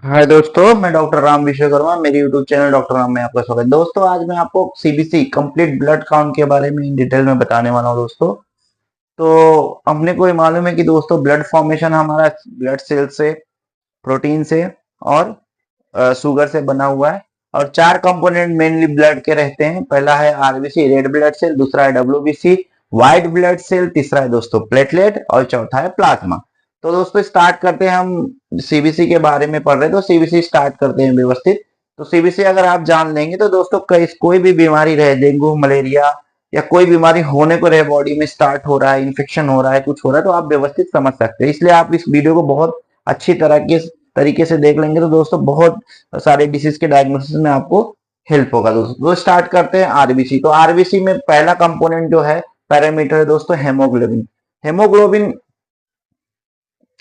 हाय दोस्तों, मैं डॉक्टर राम विश्वकर्मा। मेरे यूट्यूब चैनल डॉक्टर राम में आपका स्वागत है। दोस्तों, आज मैं आपको सीबीसी कंप्लीट ब्लड काउंट के बारे में इन डिटेल में बताने वाला हूँ। दोस्तों, तो अपने को ये मालूम है कि दोस्तों ब्लड फॉर्मेशन हमारा ब्लड सेल से, प्रोटीन से और शुगर से बना हुआ है। और चार कंपोनेंट मेनली ब्लड के रहते हैं। पहला है आरबीसी रेड ब्लड सेल, दूसरा है डब्ल्यूबीसी व्हाइट ब्लड सेल, तीसरा है दोस्तों प्लेटलेट और चौथा है प्लाज्मा। तो दोस्तों स्टार्ट करते हैं। हम सीबीसी के बारे में पढ़ रहे हैं तो सीबीसी स्टार्ट करते हैं व्यवस्थित। तो सीबीसी अगर आप जान लेंगे तो दोस्तों कोई भी बीमारी रहे, डेंगू, मलेरिया या कोई बीमारी होने को रहे, बॉडी में स्टार्ट हो रहा है, इन्फेक्शन हो रहा है, कुछ हो रहा है, तो आप व्यवस्थित समझ सकते हैं। इसलिए आप इस वीडियो को बहुत अच्छी तरह के तरीके से देख लेंगे तो दोस्तों बहुत सारे डिसीज के डायग्नोसिस में आपको हेल्प होगा। दोस्तों तो स्टार्ट करते हैं आरबीसी। तो आरबीसी में पहला कंपोनेंट जो है, पैरामीटर है दोस्तों, हेमोग्लोबिन। हेमोग्लोबिन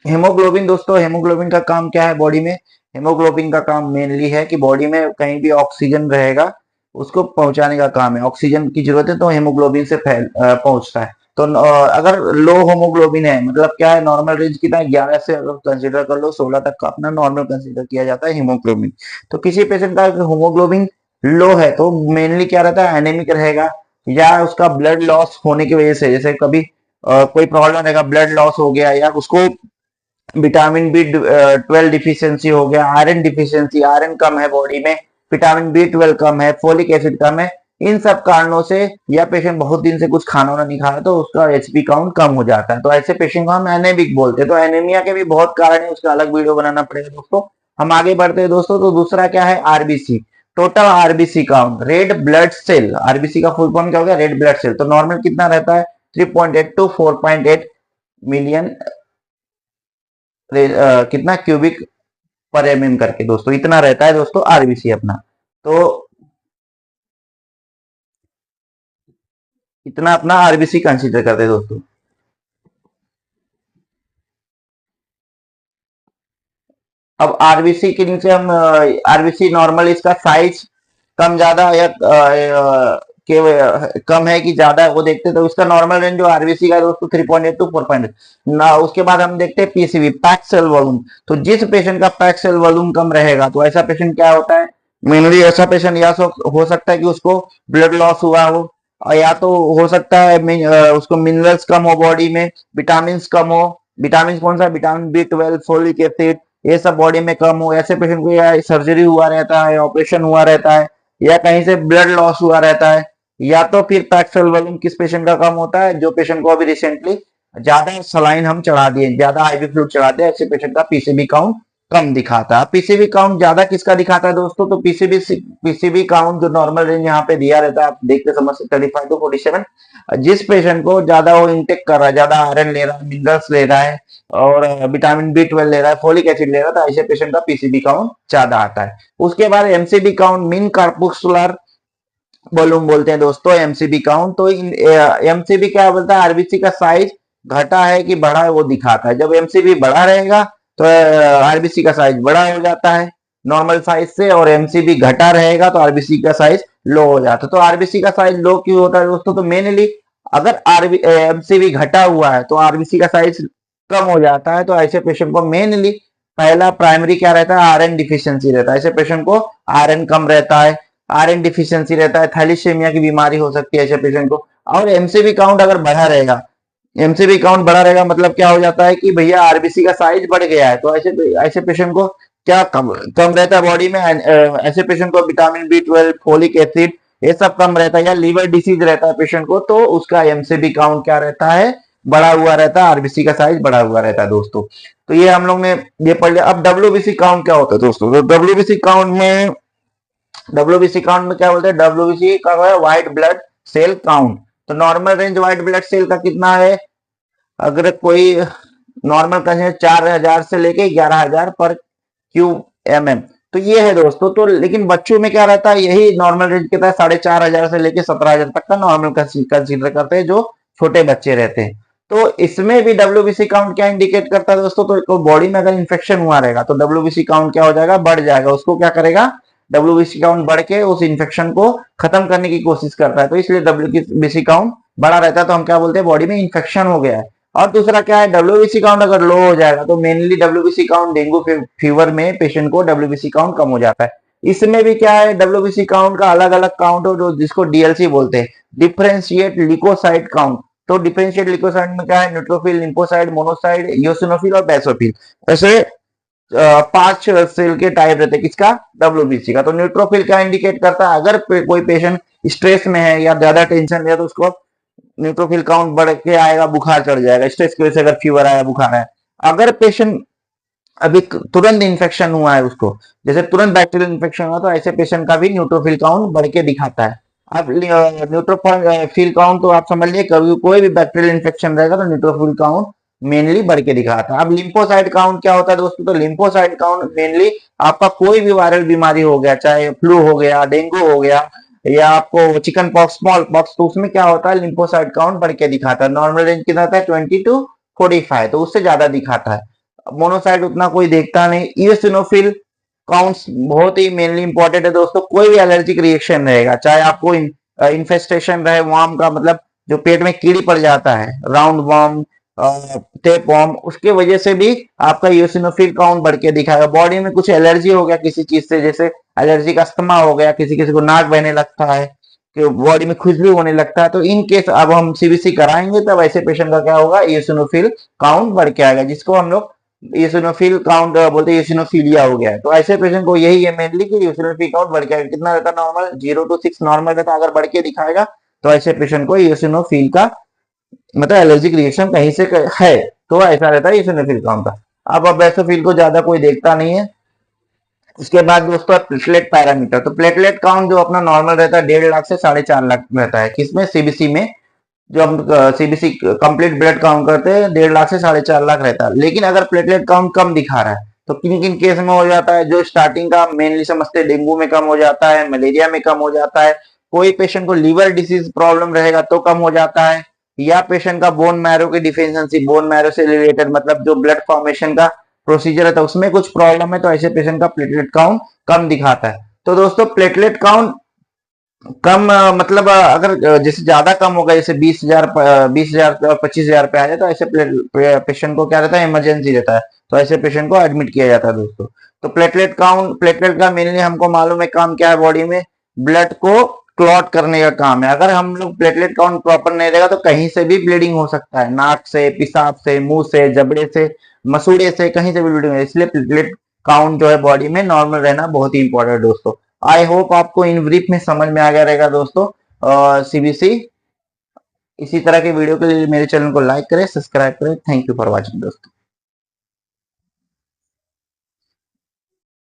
हेमोग्लोबिन दोस्तों, हेमोग्लोबिन का काम क्या है बॉडी में? हेमोग्लोबिन का काम मेनली है कि बॉडी में कहीं भी ऑक्सीजन रहेगा उसको पहुंचाने का काम है। ऑक्सीजन की जरूरत है तो हेमोग्लोबिन से पहुंचता है। तो अगर लो होमोग्लोबिन है, मतलब क्या है, नॉर्मल रेंज कितना है, 11 से अगर कंसीडर कर लो 16 तक का अपना नॉर्मल कंसीडर किया जाता है हीमोग्लोबिन। तो किसी पेशेंट का होमोग्लोबिन लो है तो मेनली क्या रहता है, एनेमिक रहेगा, या उसका ब्लड लॉस होने की वजह से, जैसे कभी कोई प्रॉब्लम रहेगा, ब्लड लॉस हो गया, या उसको विटामिन बी 12 डिफिशियंसी हो गया, आयरन डिफिशियंसी, आयरन कम है बॉडी में, विटामिन बी 12 कम है, फोलिक एसिड कम है, इन सब कारणों से, या पेशेंट बहुत दिन से कुछ खाना वाना नहीं खा रहा तो उसका एचपी काउंट कम हो जाता है। तो ऐसे पेशेंट को हम एनेमिक बोलते हैं। तो एनीमिया के भी बहुत कारण है, उसका अलग वीडियो बनाना पड़ेगा दोस्तों। हम आगे बढ़ते हैं दोस्तों। तो दूसरा क्या है, RBC, total RBC count, red blood cell. RBC का फुल फॉर्म क्या हो गया, रेड ब्लड सेल। तो नॉर्मल कितना रहता है, 3.8 टू 4.8 मिलियन, कितना क्यूबिक पर एमएम करके दोस्तों, इतना रहता है दोस्तों आरबीसी अपना। तो इतना अपना आरबीसी कंसीडर करते हैं दोस्तों। अब आरबीसी के नीचे हम आरबीसी नॉर्मल, इसका साइज कम ज्यादा या कम है कि ज्यादा है वो देखते हैं। तो इसका नॉर्मल रेंज जो आरबीसी का है दोस्तों 3.8 टू 4.8 ना। उसके बाद हम देखते हैं पीसीवी, पैक्ड सेल वॉल्यूम। तो जिस पेशेंट का पैक्ड सेल वॉल्यूम कम रहेगा तो ऐसा पेशेंट क्या होता है, मेनली ऐसा पेशेंट या हो सकता है कि उसको ब्लड लॉस हुआ हो, और या तो हो सकता है उसको मिनरल्स कम हो बॉडी में, विटामिन कम हो। विटामिन कौन सा, विटामिन बी 12, फोलिक एसिड, ये सब बॉडी में कम हो। ऐसे पेशेंट को या सर्जरी हुआ रहता है, ऑपरेशन हुआ रहता है, या कहीं से ब्लड लॉस हुआ रहता है, या तो फिर पैक्सल वॉल्यूम किस पेशेंट का कम होता है, जो पेशेंट को अभी रिसेंटली ज्यादा सलाइन हम चढ़ा दिए, ज्यादा आईवी फ्लूइड चढ़ा दिया, ऐसे पेशेंट का पीसीबी काउंट कम दिखाता है। पीसीबी काउंट ज्यादा किसका दिखाता है दोस्तों, तो पीसीबी काउंट जो नॉर्मल रेंज यहाँ पे दिया रहता है, आप देखते समझ सकते, 35 टू 47। जिस पेशेंट को ज्यादा वो इंटेक कर रहा है, ज्यादा आयरन ले रहा है, मिनरल्स ले रहा है, और विटामिन बी 12 ले रहा है, फोलिक एसिड ले रहा है, तो ऐसे पेशेंट का पीसीबी काउंट ज्यादा आता है। उसके बाद एमसीबी काउंट, मीन कार्पुस्कुलर वॉल्यूम बोलते हैं दोस्तों, एमसीबी काउंट। तो एमसीबी क्या बोलता है, आरबीसी का साइज घटा है कि बढ़ा है वो दिखाता है। जब एमसीबी बड़ा रहेगा तो आरबीसी का साइज बड़ा हो जाता है नॉर्मल साइज से, और एमसीबी घटा रहेगा तो आरबीसी का साइज लो हो जाता है। तो आरबीसी का साइज लो क्यों होता है दोस्तों, तो मेनली अगर एमसीबी घटा हुआ है तो आरबीसी का साइज कम हो जाता है। तो ऐसे पेशेंट को मेनली पहला प्राइमरी क्या रहता है, आयरन डिफिशियंसी रहता है। ऐसे पेशेंट को आयरन कम रहता है, आयरन डिफिशियंसी रहता है, थैलीसीमिया की बीमारी हो सकती है ऐसे पेशेंट को। और एमसीबी काउंट अगर बढ़ा रहेगा, एमसीबी काउंट बढ़ा रहेगा मतलब क्या हो जाता है कि भैया आरबीसी का साइज बढ़ गया है। तो ऐसे ऐसे पेशेंट को क्या कम रहता है बॉडी में, ऐसे पेशेंट को विटामिन बी 12, फोलिक एसिड, ये सब कम रहता है, या लीवर डिसीज रहता है पेशेंट को, तो उसका एमसीबी काउंट क्या रहता है, बढ़ा हुआ रहता है, आरबीसी का साइज बढ़ा हुआ रहता है दोस्तों। तो ये हम लोग ने ये पढ़ लिया। अब डब्ल्यूबीसी काउंट क्या होता है दोस्तों, तो डब्ल्यूबीसी काउंट में क्या बोलते हैं, डब्ल्यूबीसी का है व्हाइट ब्लड सेल काउंट। तो normal range white blood cell का कितना है, अगर कोई नॉर्मल का 4,000 से लेके 11,000 पर क्यू तो ये है दोस्तों। तो लेकिन बच्चों में क्या रहता है, यही नॉर्मल रेंज के तहत 4,500 से लेके 17,000 तक का नॉर्मल कंसीडर करते हैं जो छोटे बच्चे रहते हैं। तो इसमें भी डब्ल्यूबीसी काउंट क्या इंडिकेट करता है दोस्तों, तो बॉडी में अगर इन्फेक्शन हुआ रहेगा तो डब्ल्यूबीसी काउंट क्या हो जाएगा, बढ़ जाएगा। उसको क्या करेगा, डब्ल्यूबीसी काउंट बढ़ के उस इन्फेक्शन को खत्म करने की कोशिश करता है। तो इसलिए डब्ल्यूबीसी काउंट बड़ा रहता है तो हम क्या बोलते हैं, बॉडी में इन्फेक्शन हो गया है। और दूसरा क्या है, डब्ल्यूबीसी काउंट अगर लो हो जाएगा तो mainly WBC count dengue fever में पेशेंट को डब्ल्यूबीसी काउंट कम हो जाता है। इसमें भी क्या है, डब्ल्यूबीसी काउंट का अलग अलग काउंट हो जो जिसको डीएलसी बोलते हैं, डिफरेंशिएट लिकोसाइट काउंट। तो डिफरेंशिएट लिकोसाइट में क्या है, न्यूट्रोफिल, लिम्फोसाइट, मोनोसाइट, इयोसिनोफिल और बेसोफिल, ऐसे 5 सेल के टाइप रहते हैं किसका, डब्ल्यूबीसी का। तो न्यूट्रोफिल क्या इंडिकेट करता है, अगर कोई पेशेंट स्ट्रेस में है या ज्यादा टेंशन है तो उसको न्यूट्रोफिल काउंट बढ़ के आएगा, बुखार चढ़ जाएगा, स्ट्रेस की वजह से अगर फीवर आया, बुखार आया। अगर पेशेंट अभी तुरंत इन्फेक्शन हुआ है उसको, जैसे तुरंत बैक्टीरियल इन्फेक्शन हुआ, तो ऐसे पेशेंट का भी न्यूट्रोफिल काउंट बढ़ के दिखाता है। अब न्यूट्रोफिल काउंट तो आप समझ लिए, कभी कोई भी बैक्टीरियल इन्फेक्शन रहेगा तो न्यूट्रोफिल काउंट मेनली बढ़ के दिखाता है। अब लिम्फोसाइट काउंट क्या होता है दोस्तों, तो लिम्फोसाइट काउंट मेनली आपका कोई भी वायरल बीमारी हो गया, चाहे फ्लू हो गया, डेंगू हो गया, या आपको चिकन पॉक्स, स्मॉल पॉक्स, तो उसमें क्या होता है, लिम्फोसाइट काउंट बढ़ के दिखाता है। नॉर्मल रेंज कितना होता है, 20 to 45, तो उससे ज्यादा दिखाता है। मोनोसाइट उतना कोई देखता नहीं। इयोसिनोफिल काउंट्स बहुत ही मेनली इंपॉर्टेंट है दोस्तों। कोई भी एलर्जिक रिएक्शन रहेगा, चाहे आपको इन्फेस्टेशन रहे वर्म का, मतलब जो पेट में कीड़ी पड़ जाता है, राउंड वर्म, टेप वर्म, उसके वजह से भी आपका इयोसिनोफिल काउंट बढ़ के दिखाएगा। बॉडी में कुछ एलर्जी हो गया किसी चीज से, जैसे एलर्जिक अस्थमा हो गया, किसी किसी को नाक बहने लगता है, कि बॉडी में खुजली होने लगता है, तो इन केस अब हम सीबीसी कराएंगे तब ऐसे पेशेंट का क्या होगा, इयोसिनोफिल काउंट बढ़ के आएगा, जिसको हम लोग इयोसिनोफिल काउंट बोलते हैं, इयोसिनोफिलिया हो गया है। तो ऐसे पेशेंट को यही है मेनली कि इयोसिनोफिल काउंट बढ़ के कितना रहता है, नॉर्मल 0 to 6 नॉर्मल रहता है, अगर बढ़ के दिखाएगा तो ऐसे पेशेंट को इयोसिनोफिल का मतलब एलर्जिक रिएक्शन कहीं से है, तो ऐसा रहता है इयोसिनोफिल काउंट का। अब बेसोफिल को ज्यादा कोई देखता नहीं है। उसके बाद दोस्तों प्लेटलेट पैरामीटर, तो प्लेटलेट काउंट जो अपना नॉर्मल रहता है 1.5 लाख से 4.5 लाख रहता है, किसमें, सीबीसी में। जो हम सीबीसी कंप्लीट ब्लड काउंट करते हैं 1.5 लाख से 4.5 लाख रहता है। लेकिन अगर प्लेटलेट काउंट कम दिखा रहा है तो किन किन केस में हो जाता है, जो स्टार्टिंग का मेनली समझते हैं, डेंगू में कम हो जाता है, मलेरिया में कम हो जाता है, कोई पेशेंट को लीवर डिसीज प्रॉब्लम रहेगा तो कम हो जाता है, या पेशेंट का बोन मैरो की डिफिशियंसी, बोन मैरो से रिलेटेड मतलब जो ब्लड फॉर्मेशन का प्रोसीजर है तो उसमें कुछ प्रॉब्लम है, तो ऐसे पेशेंट का प्लेटलेट काउंट कम दिखाता है। तो दोस्तों प्लेटलेट काउंट कम मतलब अगर जैसे ज्यादा कम होगा, जैसे 20,000 20,000 और 25,000 पे आ जाए, तो ऐसे पेशेंट को क्या रहता है, इमरजेंसी रहता है, तो ऐसे पेशेंट को एडमिट किया जाता है दोस्तों। तो प्लेटलेट काउंट, प्लेटलेट का मेनली हमको मालूम है काम क्या है, बॉडी में ब्लड को क्लॉट करने का काम है। अगर हम लोग प्लेटलेट काउंट प्रॉपर नहीं रहेगा तो कहीं से भी ब्लीडिंग हो सकता है, नाक से, पेशाब से, मुंह से, जबड़े से, मसूड़े से, कहीं से भी ब्लीडिंग है। इसलिए प्लेटलेट काउंट जो है बॉडी में नॉर्मल रहना बहुत ही इंपॉर्टेंट है दोस्तों। आई होप आपको इन ब्रीफ में समझ में आ गया रहेगा दोस्तों सीबीसी। इसी तरह के वीडियो के लिए मेरे चैनल को लाइक करें, सब्सक्राइब करें। थैंक यू फॉर वॉचिंग दोस्तों।